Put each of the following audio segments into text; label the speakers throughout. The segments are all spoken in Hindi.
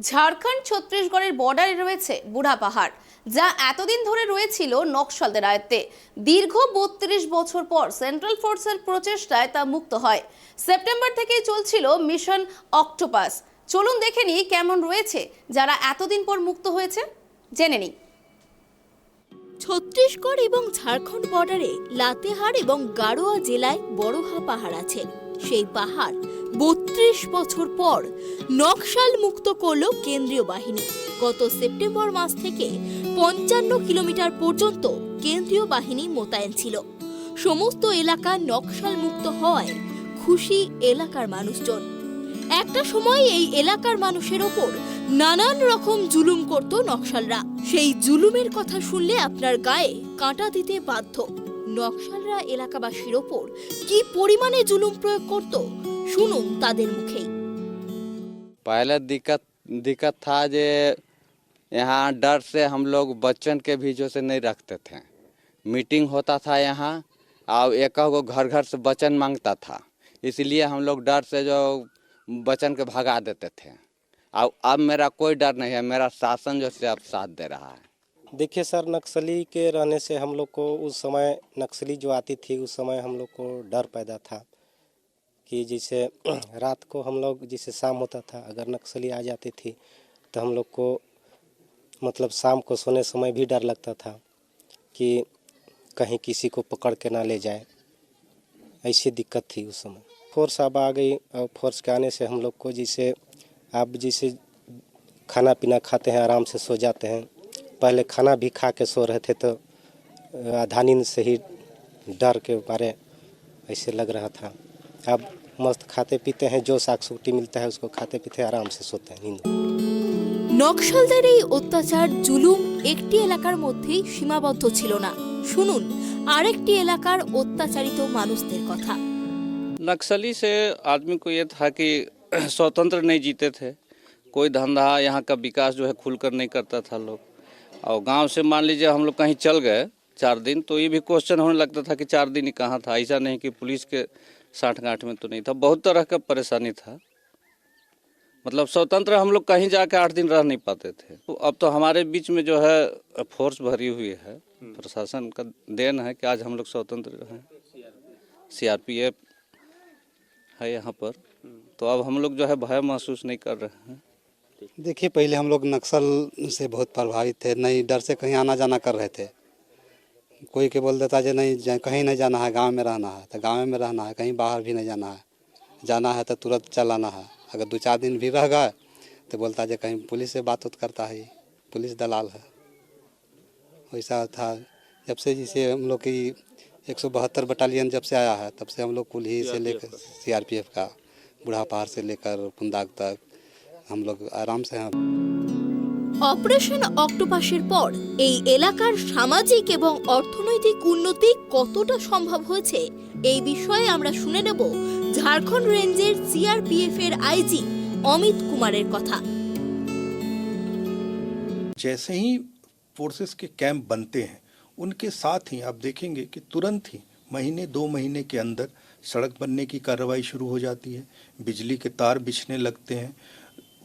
Speaker 1: ঝাড়খণ্ড ছত্তিশগড়ের বর্ডারে রয়েছে বুড়া পাহাড়, যা এতদিন ধরে রয়েছিল নকশালদের আয়ত্তে। দীর্ঘ ৩২ বছর পর সেন্ট্রাল ফোর্সের প্রচেষ্টায় তা মুক্ত হয়। সেপ্টেম্বর থেকেই চলছিল মিশন অক্টোপাস। চলুন দেখে নিই কেমন রয়েছে যারা এতদিন পর মুক্ত হয়েছে, জেনে নিই।
Speaker 2: ছত্তিশগড় এবং ঝাড়খণ্ড বর্ডারে লাতেহার এবং গাড়োয়া জেলায় বড়হা পাহাড় আছে। সেই পাহাড় ৩২ বছর পর নকশাল মুক্ত করল কেন্দ্রীয় বাহিনী। গত সেপ্টেম্বর মাস থেকে ৫৫ কিলোমিটার পর্যন্ত কেন্দ্রীয় বাহিনী মোতায়েন ছিল। সমস্ত এলাকা নকশাল মুক্ত হওয়ায় খুশি এলাকার মানুষজন। একটা সময় এই এলাকার মানুষের ওপর নানান রকম জুলুম করত নকশালরা। সেই জুলুমের কথা শুনলে আপনার গায়ে কাঁটা দিতে বাধ্য। নকশালরা এলাকাবাসীর ওপর কি পরিমাণে জুলুম প্রয়োগ করত, শুনুন তাদের মুখেই।
Speaker 3: पहले दिक्कत था जे यहाँ डर से हम लोग बच्चन के भी जो से नहीं रखते थे। मीटिंग होता था यहाँ और एक घर घर से बचन मांगता था, इसलिए हम लोग डर से जो बचन के भगा देते थे। अब मेरा कोई डर नहीं है, मेरा शासन जो से अब साथ दे रहा है।
Speaker 4: देखिए सर, नक्सली के रहने से हम लोग को उस समय नक्सली जो आती थी उस समय हम लोग को डर पैदा था कि जैसे रात को हम लोग जैसे शाम होता था, अगर नक्सली आ जाती थी तो हम लोग को मतलब शाम को सोने समय भी डर लगता था कि कहीं किसी को पकड़ के ना ले जाए। ऐसी दिक्कत थी उस समय। फोर्स अब आ गई और फोर्स के आने से हम लोग को जैसे आप जैसे खाना पीना खाते हैं, आराम से सो जाते हैं। पहले खाना भी खा के सो रहे थे तो आधा नींद से ही डर के बारे ऐसे लग रहा था। अब मस्त खाते पीते हैं, जो साग सुगटी मिलता है उसको खाते पीते आराम से सोते हैं नींद।
Speaker 2: নকশালদের এই অত্যাচার জুলুম একটি এলাকার মধ্যেই সীমাবদ্ধ ছিল না। শুনুন আরেকটি এলাকার অত্যাচারিত মানুষদের কথা।
Speaker 5: नक्सली से आदमी को ये था कि स्वतंत्र नहीं जीते थे, कोई धंधा यहाँ का विकास जो है खुलकर नहीं करता था लोग। और गांव से मान लीजिए हम लोग कहीं चल गए 4 दिन तो ये भी क्वेश्चन होने लगता था कि 4 दिन ही कहाँ था। ऐसा नहीं कि पुलिस के साठ गांठ में तो नहीं था, बहुत तरह का परेशानी था। मतलब स्वतंत्र हम लोग कहीं जाके 8 दिन रह नहीं पाते थे। तो अब तो हमारे बीच में जो है फोर्स भरी हुई है, प्रशासन का देन है कि आज हम लोग स्वतंत्र हैं। CRPF है यहाँ पर, तो अब हम लोग जो है भय महसूस नहीं कर रहे हैं।
Speaker 6: देखिए, पहले हम लोग नक्सल से बहुत प्रभावित थे, नहीं डर से कहीं आना जाना कर रहे थे। कोई के बोल देता जो नहीं कहीं नहीं जाना है, गांव में रहना है तो गांव में रहना है, कहीं बाहर भी नहीं जाना है तो तुरंत चलाना है। अगर 2-4 दिन भी रह गए तो बोलता जो कहीं पुलिस से बात करता है, पुलिस दलाल है। वैसा था जब से जैसे हम लोग की 172 बटालियन जब से आया है तब से हम लोग कुल ही से लेकर CRPF का बुढ़ा पहाड़ से लेकर पुंदाग तक हम लोग आराम से हैं।
Speaker 2: অপারেশন অক্টোপাসের পর এই এলাকার সামাজিক এবং অর্থনৈতিক উন্নতি কতটা সম্ভব হয়েছে এই বিষয়ে আমরা শুনে নেব ঝাড়খণ্ড রেঞ্জের CRPF এর IG অমিত কুমারের কথা।
Speaker 7: जैसे ही फोर्सेस के कैंप बनते हैं उनके साथ ही आप देखेंगे कि तुरंत ही महीने 2 महीने के अंदर सड़क बनने की कार्रवाई शुरू हो जाती है, बिजली के तार बिछने लगते हैं,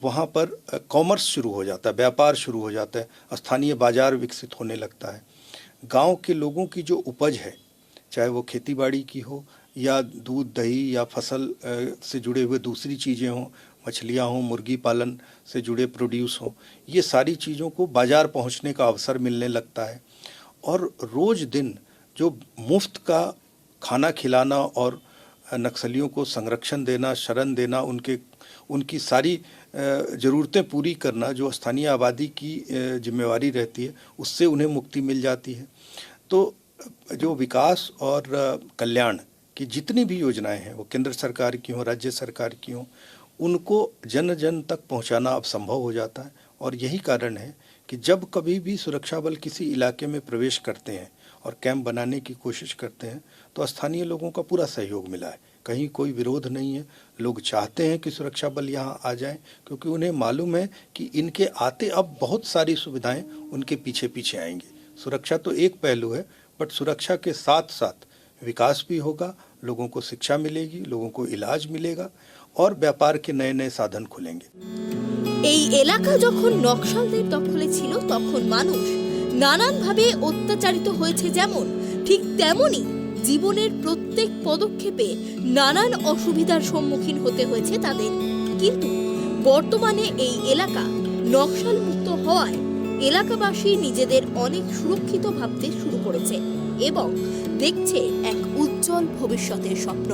Speaker 7: वहाँ पर कॉमर्स शुरू हो जाता है, व्यापार शुरू हो जाता है, स्थानीय बाजार विकसित होने लगता है। गांव के लोगों की जो उपज है, चाहे वो खेतीबाड़ी की हो या दूध दही या फसल से जुड़े हुए दूसरी चीज़ें हों, मछलियाँ हों, मुर्गी पालन से जुड़े प्रोड्यूस हों, ये सारी चीज़ों को बाज़ार पहुँचने का अवसर मिलने लगता है। और रोज़ दिन जो मुफ्त का खाना खिलाना और नक्सलियों को संरक्षण देना, शरण देना, उनकी सारी ज़रूरतें पूरी करना जो स्थानीय आबादी की जिम्मेवारी रहती है, उससे उन्हें मुक्ति मिल जाती है। तो जो विकास और कल्याण की जितनी भी योजनाएं हैं वो केंद्र सरकार की हों, राज्य सरकार की हों, उनको जन जन तक पहुंचाना अब संभव हो जाता है। और यही कारण है कि जब कभी भी सुरक्षा बल किसी इलाके में प्रवेश करते हैं और कैंप बनाने की कोशिश करते हैं तो स्थानीय लोगों का पूरा सहयोग मिला है, कहीं कोई विरोध नहीं है। लोग चाहते हैं कि सुरक्षा बल यहाँ आ जाएं क्योंकि उन्हें मालूम है कि इनके आते अब बहुत सारी सुविधाएं उनके पीछे पीछे आएंगी। सुरक्षा तो एक पहलू है, बट सुरक्षा के साथ साथ विकास भी होगा, लोगों को शिक्षा मिलेगी, लोगों को इलाज मिलेगा और व्यापार के नए नए साधन खुलेंगे।
Speaker 2: এই এলাকা যখন নকশালদের দখলে ছিল তখন মানুষ নানানভাবে অত্যাচারিত হয়েছে, যেমন ঠিক তেমনি জীবনের প্রত্যেক পদক্ষেপে নানান অসুবিধার সম্মুখীন হতে হয়েছে তাদের। কিন্তু বর্তমানে এই এলাকা নকশাল মুক্ত হওয়ায় এলাকাবাসী নিজেদের অনেক সুরক্ষিত ভাবতে শুরু করেছে এবং দেখছে এক উজ্জ্বল ভবিষ্যতের স্বপ্ন।